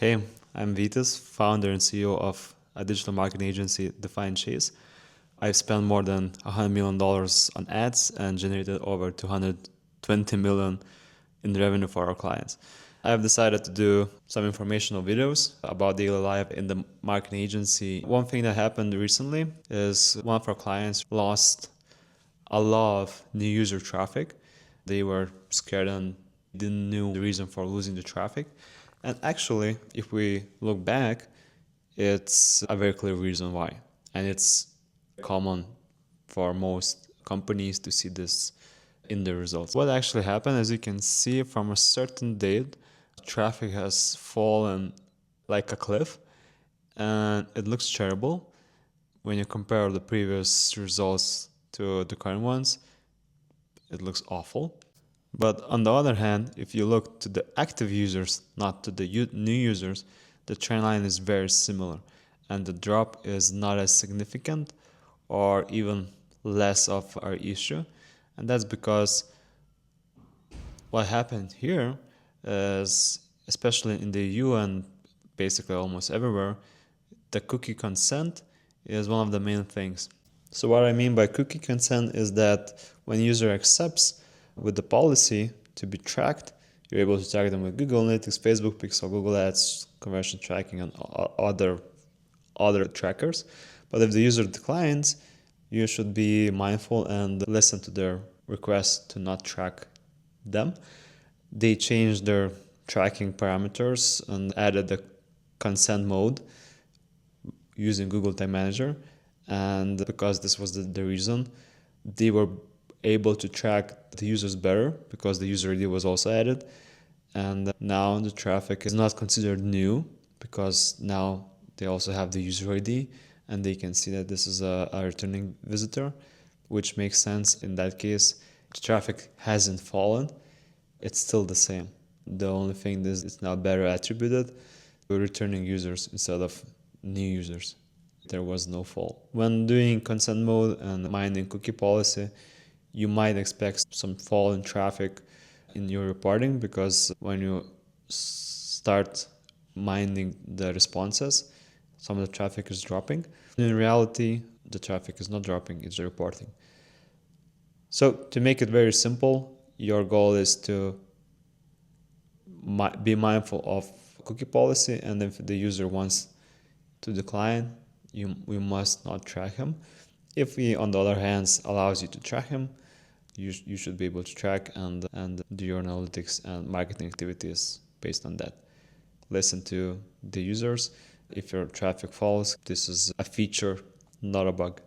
Hey, I'm Vytis, founder and CEO of a digital marketing agency, Define Chase. I've spent more than $100 million on ads and generated over 220 million in revenue for our clients. I've decided to do some informational videos about daily life in the marketing agency. One thing that happened recently is one of our clients lost a lot of new user traffic. They were scared and didn't know the reason for losing the traffic. And actually, if we look back, it's a very clear reason why. And it's common for most companies to see this in the results. What actually happened, as you can see, from a certain date, traffic has fallen like a cliff and it looks terrible when you compare the previous results to the current ones. It looks awful. But on the other hand, if you look to the active users, not to the new users, the trend line is very similar and the drop is not as significant or even less of our issue. And that's because what happened here is, especially in the EU and basically almost everywhere, the cookie consent is one of the main things. So what I mean by cookie consent is that when user accepts with the policy to be tracked, you're able to track them with Google Analytics, Facebook Pixel, Google Ads, conversion tracking, and other trackers. But if the user declines, you should be mindful and listen to their request to not track them. They changed their tracking parameters and added the consent mode using Google Tag Manager. And because this was the reason, they were able to track the users better because the user ID was also added. And now the traffic is not considered new because now they also have the user ID and they can see that this is a returning visitor, which makes sense in that case. The traffic hasn't fallen, it's still the same. The only thing is it's now better attributed to returning users instead of new users. There was no fall. When doing consent mode and minding cookie policy, you might expect some fall in traffic in your reporting because when you start minding the responses, some of the traffic is dropping. In reality, the traffic is not dropping, it's reporting. So to make it very simple, your goal is to be mindful of cookie policy, and if the user wants to decline, we must not track him. If he, on the other hand, allows you to track him, you should be able to track and do your analytics and marketing activities based on that. Listen to the users. If your traffic falls, this is a feature, not a bug.